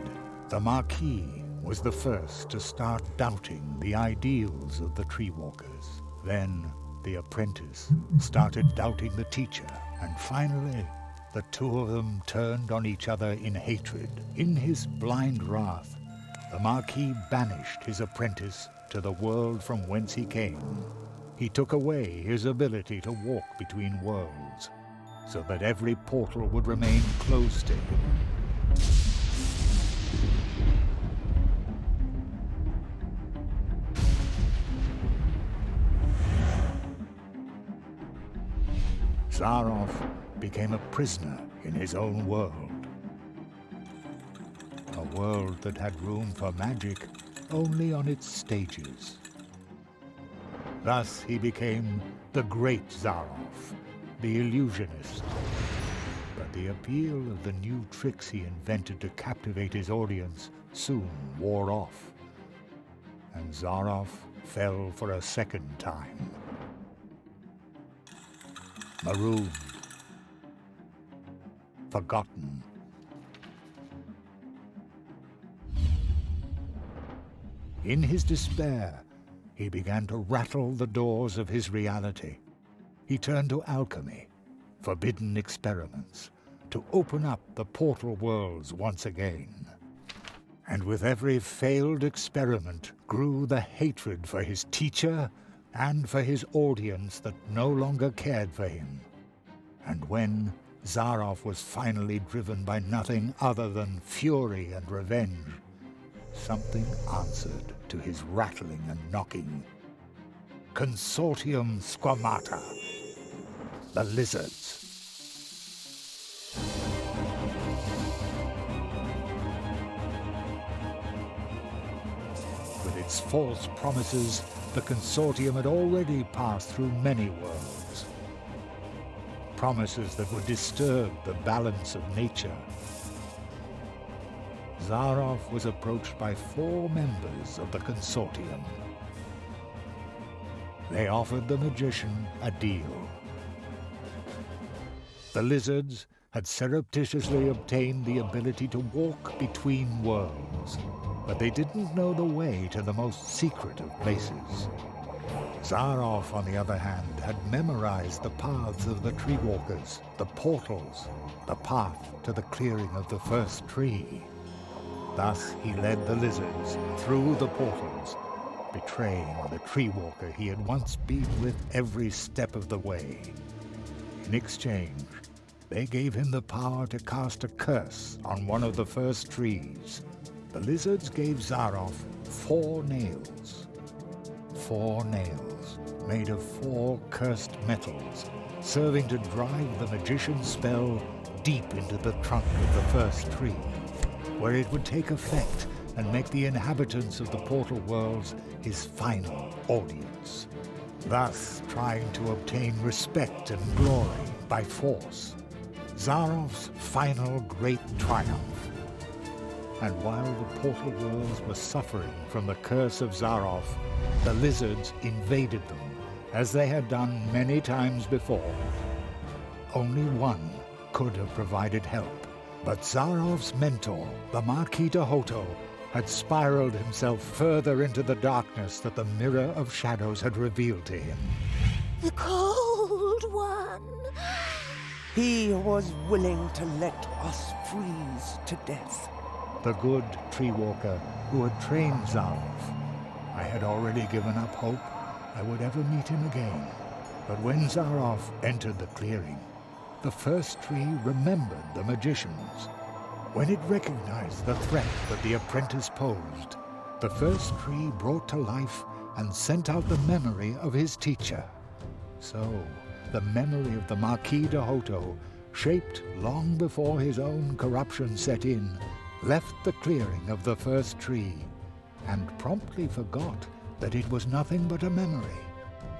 the Marquis was the first to start doubting the ideals of the tree walkers. Then the apprentice started doubting the teacher, and finally the two of them turned on each other in hatred. In his blind wrath, the Marquis banished his apprentice to the world from whence he came. He took away his ability to walk between worlds, so that every portal would remain closed to him. Zaroff became a prisoner in his own world. A world that had room for magic only on its stages. Thus he became the great Zaroff, the illusionist. But the appeal of the new tricks he invented to captivate his audience soon wore off, and Zaroff fell for a second time. Marooned, forgotten, In his despair, he began to rattle the doors of his reality. He turned to alchemy, forbidden experiments, to open up the portal worlds once again. And with every failed experiment grew the hatred for his teacher and for his audience that no longer cared for him. And when Zaroff was finally driven by nothing other than fury and revenge, something answered to his rattling and knocking. Consortium Squamata, the lizards. With its false promises, the Consortium had already passed through many worlds. Promises that would disturb the balance of nature. Zaroff was approached by 4 members of the Consortium. They offered the magician a deal. The lizards had surreptitiously obtained the ability to walk between worlds, but they didn't know the way to the most secret of places. Zaroff, on the other hand, had memorized the paths of the tree walkers, the portals, the path to the clearing of the first tree. Thus he led the lizards through the portals, betraying the tree walker he had once been with every step of the way. In exchange, they gave him the power to cast a curse on one of the first trees. The lizards gave Zaroff 4 nails. 4 nails made of 4 cursed metals, serving to drive the magician's spell deep into the trunk of the first tree, where it would take effect and make the inhabitants of the portal worlds his final audience, thus trying to obtain respect and glory by force. Zaroff's final great triumph. And while the portal worlds were suffering from the curse of Zaroff, the lizards invaded them, as they had done many times before. Only one could have provided help, but Zaroff's mentor, the Marquis de Hoto, had spiraled himself further into the darkness that the Mirror of Shadows had revealed to him. The Cold One. He was willing to let us freeze to death. The good tree walker who had trained Zaroff. I had already given up hope I would ever meet him again. But when Zaroff entered the clearing, the first tree remembered the magicians. When it recognized the threat that the apprentice posed, the first tree brought to life and sent out the memory of his teacher. So, the memory of the Marquis de Hoto, shaped long before his own corruption set in, left the clearing of the first tree, and promptly forgot that it was nothing but a memory.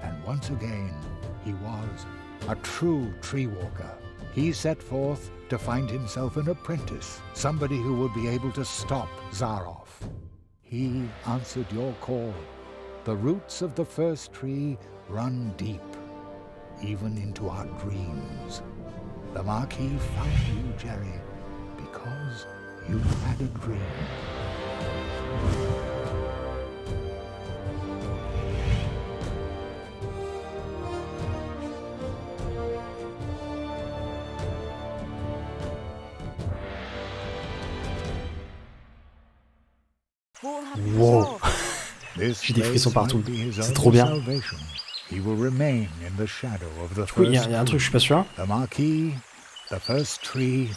And once again, he was a true tree walker. He set forth to find himself an apprentice, somebody who would be able to stop Zaroff. He answered your call. The roots of the first tree run deep, even into our dreams. The Marquis found you, Jerry, because you had a dream. Wow. J'ai des frissons partout. C'est trop bien. He will remain in the shadow of the Du coup, il y a un truc, je suis pas sûr. The Marquis, the first tree,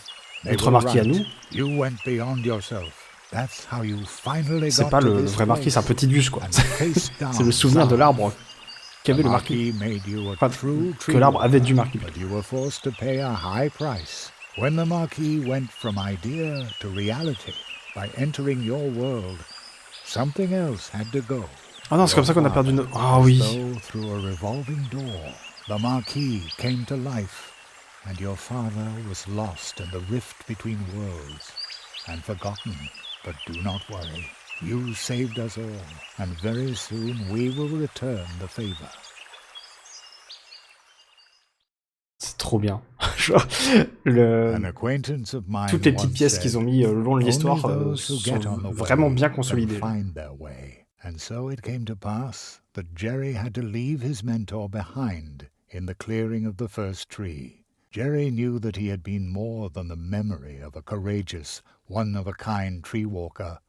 Notre Marquis à nous. You went beyond yourself. That's how you finally C'est got pas to le this vrai Marquis, c'est un petit bus, quoi. C'est le souvenir down de l'arbre qu'avait le Marquis Marquis. made you a Enfin, true que l'arbre avait du Marquis. but you were forced to pay a high price. When the Marquis went from idea to reality by entering your world, something else had to go. Ah non, c'est comme ça qu'on a perdu nos... Ah oui. So through a revolving door, the Marquis came to life, and your father was lost in the rift between worlds and forgotten. But do not worry. You saved us all, and very soon we will return the favor. C'est trop bien. An acquaintance of mine Toutes les petites once pièces said, qu'ils ont mis le long de l'histoire "Only those who sont get on the way vraiment bien can consolidées. find their way." And so it came to pass that Jerry had to leave his mentor behind in the clearing of the first tree. Jerry knew that he had been more than the memory of a courageous, one-of-a-kind tree walker,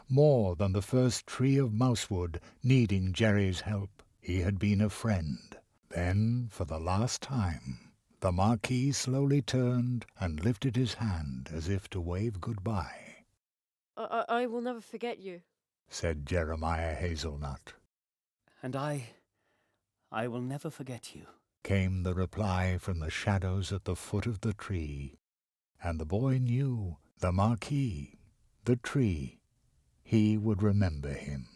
more than the first tree of mousewood needing Jerry's help. He had been a friend. Then, for the last time, the Marquis slowly turned and lifted his hand as if to wave goodbye. I will never forget you, said Jeremiah Hazelnut. And I will never forget you, came the reply from the shadows at the foot of the tree. And the boy knew the Marquis, the tree, he would remember him.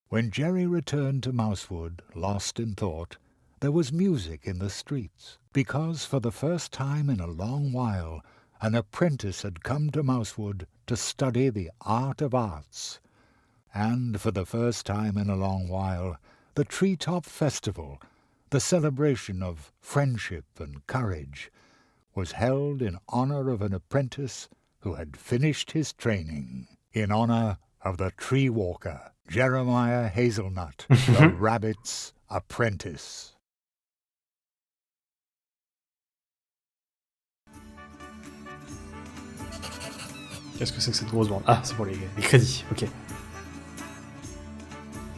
When Jerry returned to Mousewood, lost in thought, there was music in the streets, because for the first time in a long while an apprentice had come to Mousewood to study the art of arts. And for the first time in a long while, the Treetop Festival, the celebration of friendship and courage, was held in honor of an apprentice who had finished his training, in honor of the tree walker, Jeremiah Hazelnut, the rabbit's apprentice. Qu'est-ce que c'est que cette grosse bande? Ah, c'est pour les crédits, ok.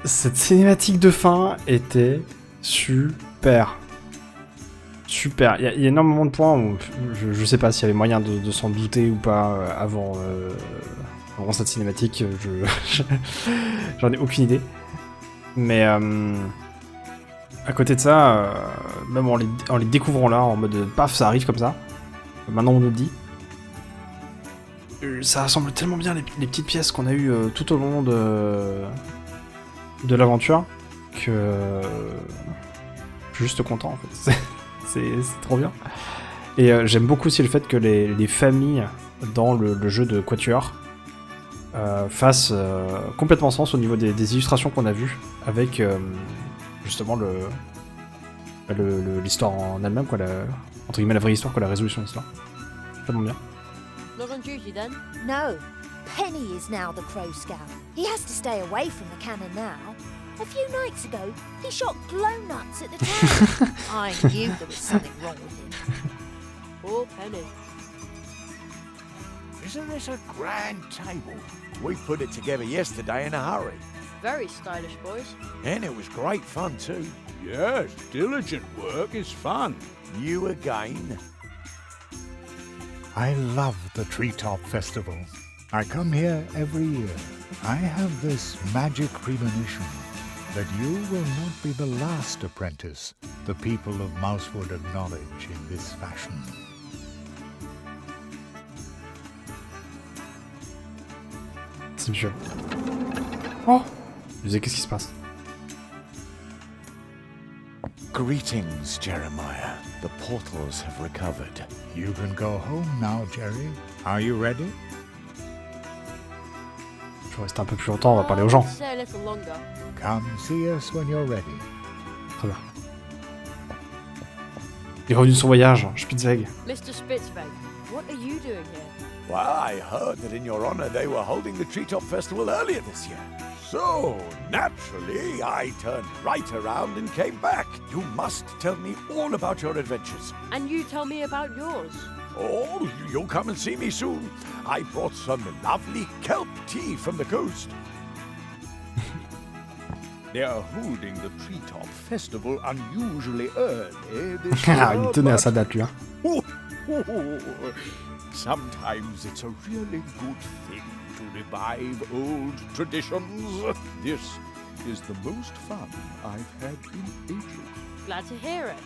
Cette cinématique de fin était super. Super. Il y a énormément de points où je sais pas s'il y avait moyen de s'en douter ou pas avant cette cinématique. J'en ai aucune idée. Mais à côté de ça, même en les découvrant là, en mode paf, ça arrive comme ça. Maintenant on nous le dit. Ça rassemble tellement bien les petites pièces qu'on a eues tout au long de l'aventure que je suis juste content en fait. C'est trop bien. Et j'aime beaucoup aussi le fait que les familles dans le jeu de Quatuor fassent complètement sens au niveau des illustrations qu'on a vues avec justement l'histoire en elle-même, quoi, entre guillemets la vraie histoire, quoi, la résolution de l'histoire. Tellement bien. Not on duty then? No. Penny is now the Crow Scout. He has to stay away from the cannon now. A few nights ago, he shot glow nuts at the town. I knew there was something wrong with him. Poor Penny. Isn't this a grand table? We put it together yesterday in a hurry. Very stylish, boys. And it was great fun too. Yes, diligent work is fun. You again. I love the Treetop Festival. I come here every year. I have this magic premonition that you will not be the last apprentice the people of Mousewood acknowledge in this fashion. C'est mieux. Oh! Je disais, qu'est-ce qui se passe? Greetings, Jeremiah. The portals have recovered. You can go home now, Jerry. Are you ready? Je vais rester un peu plus longtemps, on va parler aux gens. Stay a little longer. Come see us when you're ready. Très bien. Il est revenu de son voyage, Spitzweg. Mr. Spitzweg, what are you doing here? Well, I heard that in your honor they were holding the Treetop Festival earlier this year. So, naturally, I turned right around and came back. You must tell me all about your adventures. And you tell me about yours. Oh, you'll come and see me soon. I brought some lovely kelp tea from the coast. They are holding the Treetop Festival unusually early this Ah, year. il tenait à sa date, lui. Hein. Sometimes it's a really good thing to revive old traditions. This is the most fun I've had in ages. Glad to hear it.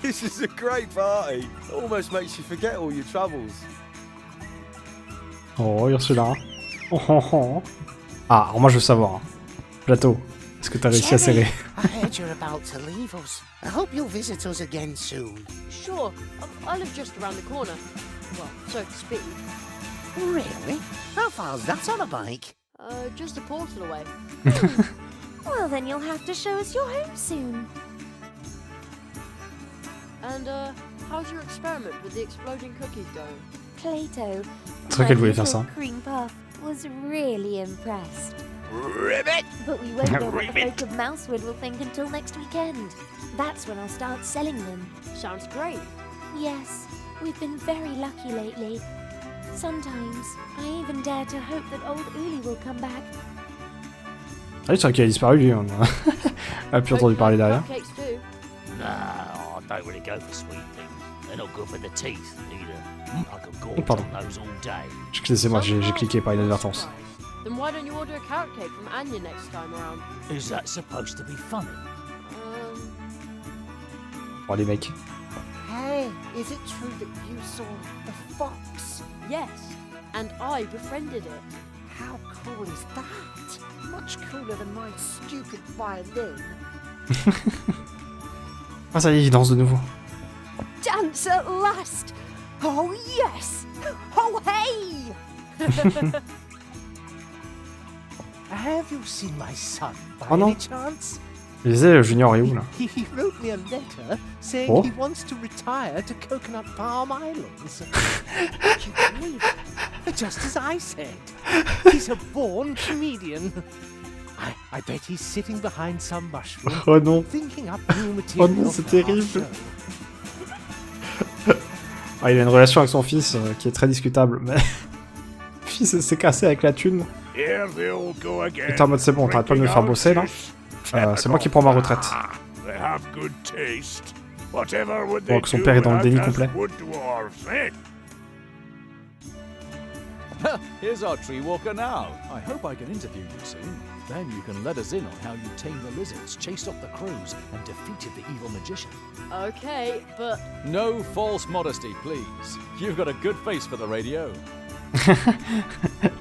This is a great party. Almost makes you forget all your troubles. Oh, Ursula. Oh, oh, oh. Ah, alors moi je veux savoir. Hein. Plateau, est-ce que t'as réussi à serrer? I heard you're about to leave us. I hope you'll visit us again soon. Sure, I live just around the corner. Well, so to speak. Really? How far's that on a bike? Just a portal away. Well, then you'll have to show us your home soon. And, how's your experiment with the exploding cookies going? Plato, C'est vrai qu'elle voulait faire ça. Cream Puff was really impressed. Ribbit! But we won't know what the folk of Mousewood will think until next weekend. That's when I'll start selling them. Sounds great. Yes, we've been very lucky lately. Sometimes, I even dare to hope that old Uli will come back. Ah oui, c'est vrai qu'il a disparu lui, on a plus entendu parler derrière. Cupcakes too. No, I don't really go for sweet things. They're not good for the teeth, either. I could gorge pardon. on those all day. C'est moi, j'ai cliqué par inadvertance. Then why don't you order a carrot cake from Anya next time around? Is that supposed to be funny? Bon les mecs. Hey, is it true that you saw the fox? Yes, and I befriended it. How cool is that? Much cooler than my stupid violin. Ah ça y est, il danse de nouveau. Dance at last! Oh yes! Oh hey! Have you seen my son by Oh non. any chance? Je disais, Junior est où là? He wrote me a letter saying Oh. he wants to retire to Coconut Palm Islands. Could you believe it? Just as I said. He's a born comedian. I bet he's sitting behind some mushroom, Oh non. thinking up new Oh material non, c'est for our terrible. show. Ah, il a une relation avec son fils qui est très discutable, mais... Le fils s'est cassé avec la thune. Here they all go again. Putain, en mode c'est bon, t'arrêtes pas de me faire bosser là. C'est moi qui prends ma retraite. They have good taste. Whatever would Bon, they que son do père est dans le as déni us complet. wood dwarfs, eh? Here's our tree walker now. I hope I can interview you soon. Then you can let us in on how you tamed the lizards, chased off the crows, and defeated the evil magician. Okay, but No false modesty, please. You've got a good face for the radio.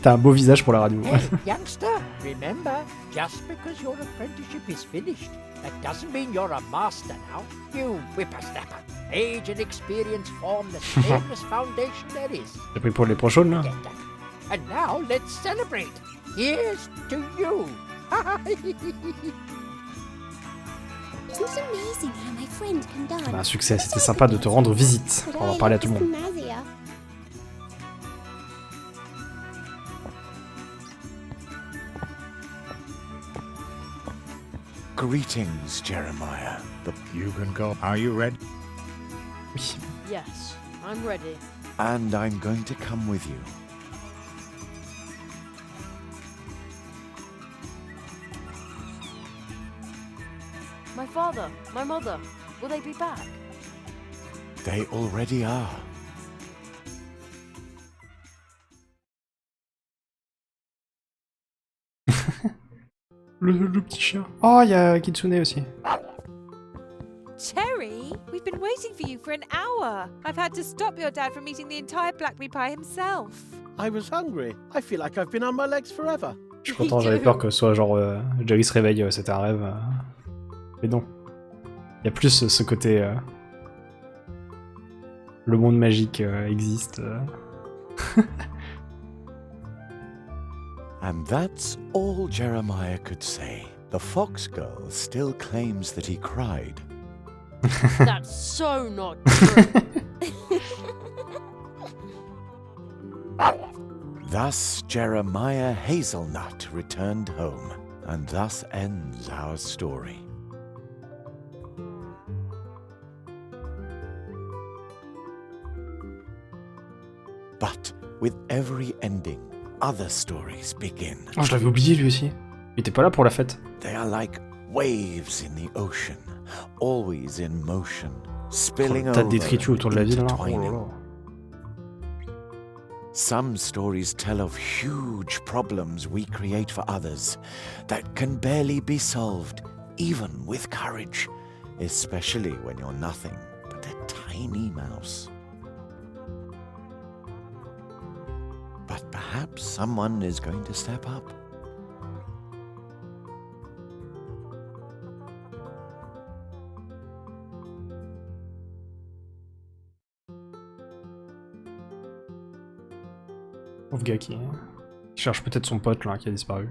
T'as un beau visage pour la radio. Hey, youngster, remember, just because your apprenticeship is finished, that doesn't mean you're a master now. You whippersnapper. Age and experience form the stainless foundation there is. J'ai pris pour les prochaines là. Get that. And now let's celebrate. Here's to you. Isn't it amazing how my friend can dance? Bah, un succès, c'était sympa de te rendre visite. On va en parler à tout le monde. Greetings, Jeremiah. You can go. Are you ready? Oui. yes, I'm ready. And I'm going to come with you. My father, my mother, will they be back? They already are. Le petit chien. Oh, il y a Kitsune aussi. Terry, we've been waiting for you for an hour. I've had to stop your dad from eating the entire blackberry pie himself. I was hungry. I feel like I've been on my legs forever. Je suis content, j'avais peur que ce soit genre Jerry se réveille, c'était un rêve. Mais non. Il y a plus ce côté... Le monde magique existe. And that's all Jeremiah could say. The fox girl still claims that he cried. That's so not true. Thus Jeremiah Hazelnut returned home, and thus ends our story. But with every ending, other stories begin. Oh, je l'avais oublié lui aussi. Il était pas là pour la fête. They are like waves in the ocean, always in motion, spilling T'as over des détritus autour de la ville là. Oh là intertwining. là. Some stories tell of huge problems we create for others that can barely be solved, even with courage, especially when you're nothing but a tiny mouse. But perhaps someone is going to step up. Pauvre gars qui cherche peut-être son pote là qui a disparu.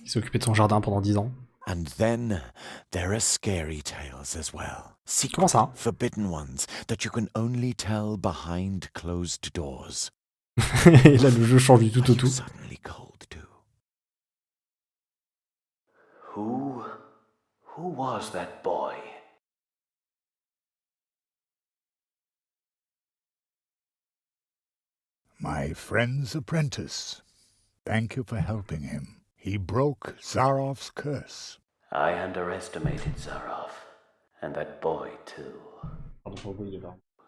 Il s'est occupé de son jardin pendant 10 ans. And then there are scary tales as well. Comment ça? Forbidden ones that you can only tell behind closed doors. Et là, le jeu change du tout au tout. Suddenly cold too. Who was that boy? My friend's apprentice. Thank you for helping him. He broke Zaroff's curse. I underestimated Zaroff, and that boy too.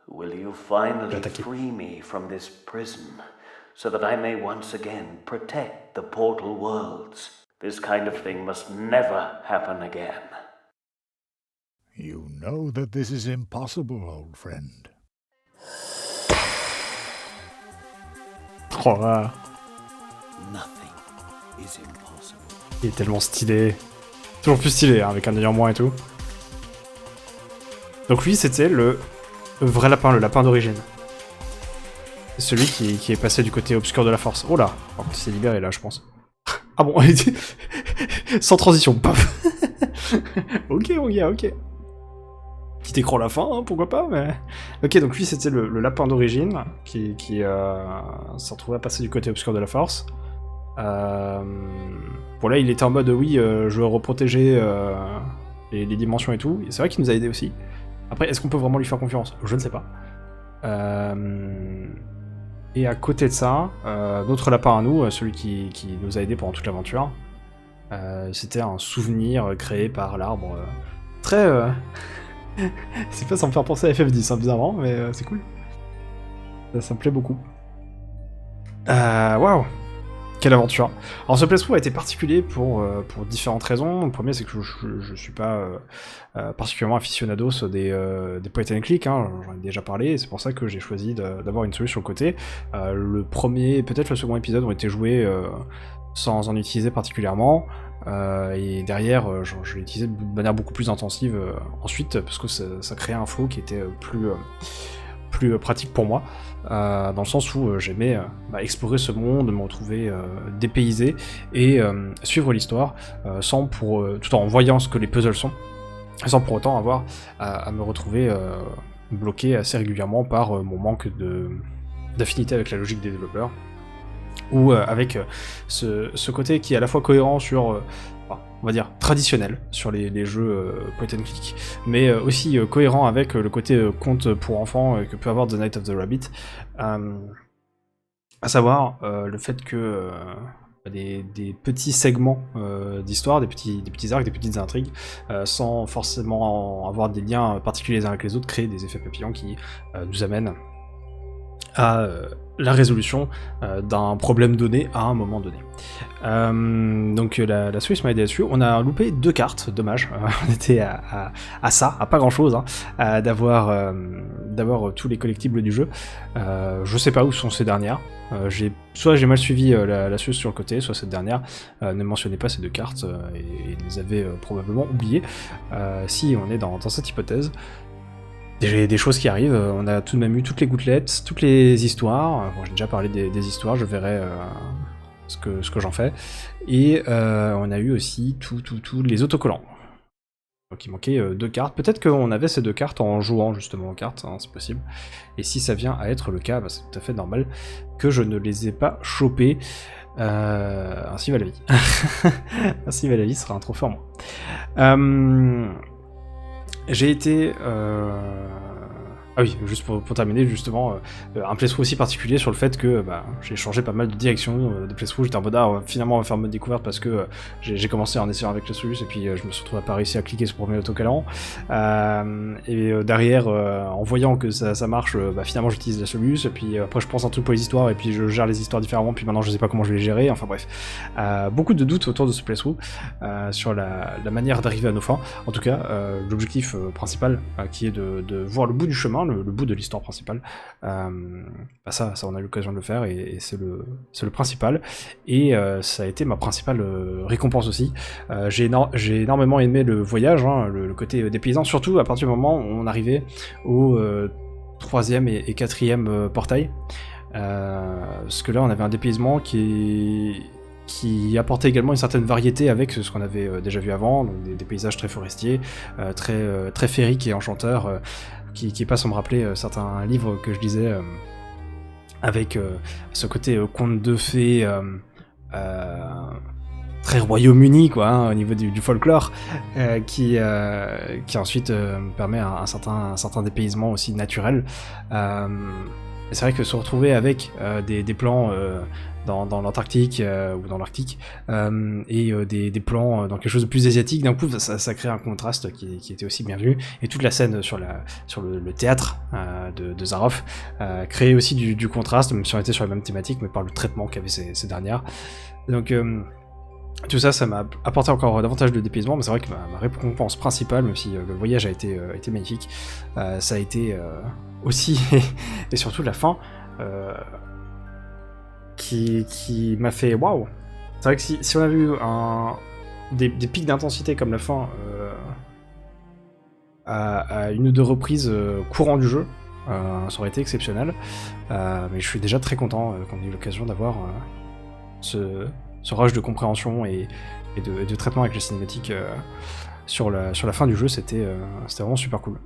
Will you finally free me from this prison, so that I may once again protect the portal worlds? This kind of thing must never happen again. You know that this is impossible, old friend. Oh là. Nothing is impossible. Il est tellement stylé. Toujours plus stylé, hein, avec un œil en moins et tout. Donc lui, c'était le vrai lapin, le lapin d'origine. C'est celui qui est passé du côté obscur de la force. Oh là, il s'est libéré là, je pense. Ah bon, sans transition, paf. Ok. Petit écran à la fin, hein, pourquoi pas, mais... Ok, donc lui, c'était le lapin d'origine, qui s'est retrouvé à passer du côté obscur de la force. Bon là, il était en mode, oui, je veux reprotéger les dimensions et tout. C'est vrai qu'il nous a aidé aussi. Après, est-ce qu'on peut vraiment lui faire confiance? Je ne sais pas. Et à côté de ça, notre lapin à nous, celui qui nous a aidé pendant toute l'aventure, c'était un souvenir créé par l'arbre. Très... c'est pas sans me faire penser à FF10, hein, bizarrement, mais c'est cool. Ça me plaît beaucoup. Waouh! Quelle aventure! Alors ce playthrough a été particulier pour différentes raisons. Le premier, c'est que je suis pas particulièrement aficionados des point and click, hein, j'en ai déjà parlé, et c'est pour ça que j'ai choisi d'avoir une solution côté. Le premier, peut-être le second épisode ont été joués sans en utiliser particulièrement, et derrière, je l'ai utilisé de manière beaucoup plus intensive ensuite, parce que ça créait un flow qui était plus pratique pour moi, dans le sens où j'aimais explorer ce monde, me retrouver dépaysé et suivre l'histoire tout en voyant ce que les puzzles sont, sans pour autant avoir à me retrouver bloqué assez régulièrement par mon manque d'affinité avec la logique des développeurs, ou avec ce côté qui est à la fois cohérent sur... on va dire traditionnel sur les jeux point and click, mais aussi cohérent avec le côté conte pour enfants que peut avoir The Night of the Rabbit, à savoir le fait que des petits segments d'histoire, des petits arcs, des petites intrigues, sans forcément avoir des liens particuliers les uns avec les autres, créent des effets papillons qui nous amènent à la résolution d'un problème donné à un moment donné. Donc la Suisse m'a aidé là-dessus. On a loupé 2 cartes, dommage. On était à ça, à pas grand-chose, hein, d'avoir tous les collectibles du jeu. Je sais pas où sont ces dernières. Soit j'ai mal suivi la Suisse sur le côté, soit cette dernière ne mentionnait pas ces 2 cartes et les avait probablement oubliées. Si on est dans cette hypothèse, des choses qui arrivent, on a tout de même eu toutes les gouttelettes, toutes les histoires. Bon, j'ai déjà parlé des histoires, je verrai ce que j'en fais. Et on a eu aussi tous les autocollants. Donc il manquait 2 cartes. Peut-être qu'on avait ces 2 cartes en jouant justement aux cartes, hein, c'est possible. Et si ça vient à être le cas, bah, c'est tout à fait normal que je ne les ai pas chopées. Ainsi va la vie. Ainsi va la vie sera un trophée en moins. J'ai été... Ah oui, juste pour terminer, justement, un playthrough aussi particulier sur le fait que j'ai changé pas mal de direction de playthrough. J'étais en mode, finalement on va faire mode découverte parce que j'ai commencé en essayant avec la Solus et puis je me suis retrouvé à pas réussir à cliquer sur le premier autocollant. Et derrière, en voyant que ça marche, finalement j'utilise la Solus et puis après je pense un truc pour les histoires et puis je gère les histoires différemment, puis maintenant je sais pas comment je vais les gérer, enfin bref. Beaucoup de doutes autour de ce playthrough sur la manière d'arriver à nos fins. En tout cas, l'objectif principal qui est de voir le bout du chemin, le bout de l'histoire principale, ça on a eu l'occasion de le faire et c'est le principal, et ça a été ma principale récompense aussi. J'ai énormément aimé le voyage, hein, le côté dépaysant, surtout à partir du moment où on arrivait au 3e et 4e portail, parce que là on avait un dépaysement qui qui apportait également une certaine variété avec ce qu'on avait déjà vu avant, donc des paysages très forestiers, très féeriques et enchanteurs, qui passent à me rappeler certains livres que je lisais avec ce côté conte de fées très Royaume-Uni, quoi, hein, au niveau du folklore, qui ensuite permet un certain dépaysement aussi naturel. Et c'est vrai que se retrouver avec des plans dans l'Antarctique ou dans l'Arctique et des plans dans quelque chose de plus asiatique, d'un coup ça crée un contraste qui était aussi bienvenu. Et toute la scène sur le théâtre de Zaroff créait aussi du contraste, même si on était sur la même thématique, mais par le traitement qu'avaient ces dernières. Donc tout ça, ça m'a apporté encore davantage de dépaysement, mais c'est vrai que ma récompense principale, même si le voyage a été magnifique, ça a été aussi, et surtout la fin, qui m'a fait waouh. C'est vrai que si on avait eu des pics d'intensité comme la fin à une ou deux reprises courant du jeu, ça aurait été exceptionnel. Mais je suis déjà très content qu'on ait eu l'occasion d'avoir ce rush de compréhension et de traitement avec les cinématiques sur la fin du jeu. C'était vraiment super cool.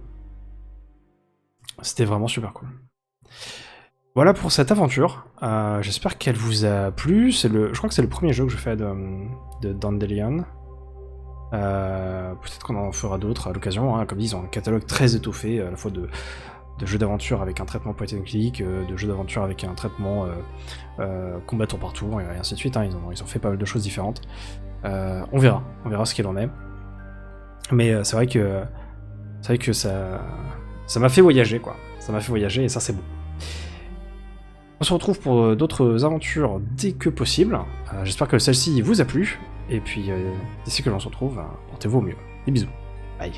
C'était vraiment super cool. Voilà pour cette aventure. J'espère qu'elle vous a plu. Je crois que c'est le premier jeu que je fais de Dandelion. Peut-être qu'on en fera d'autres à l'occasion. Hein. Comme dit, ils ont un catalogue très étoffé, à la fois de jeux d'aventure avec un traitement point and click, de jeux d'aventure avec un traitement combat tour par tour, et ainsi de suite. Hein. Ils ont fait pas mal de choses différentes. On verra ce qu'il en est. Mais c'est vrai que ça m'a fait voyager, quoi. Ça m'a fait voyager, et ça c'est bon. On se retrouve pour d'autres aventures dès que possible. J'espère que celle-ci vous a plu. Et puis, d'ici que l'on se retrouve, portez-vous au mieux. Des bisous. Bye.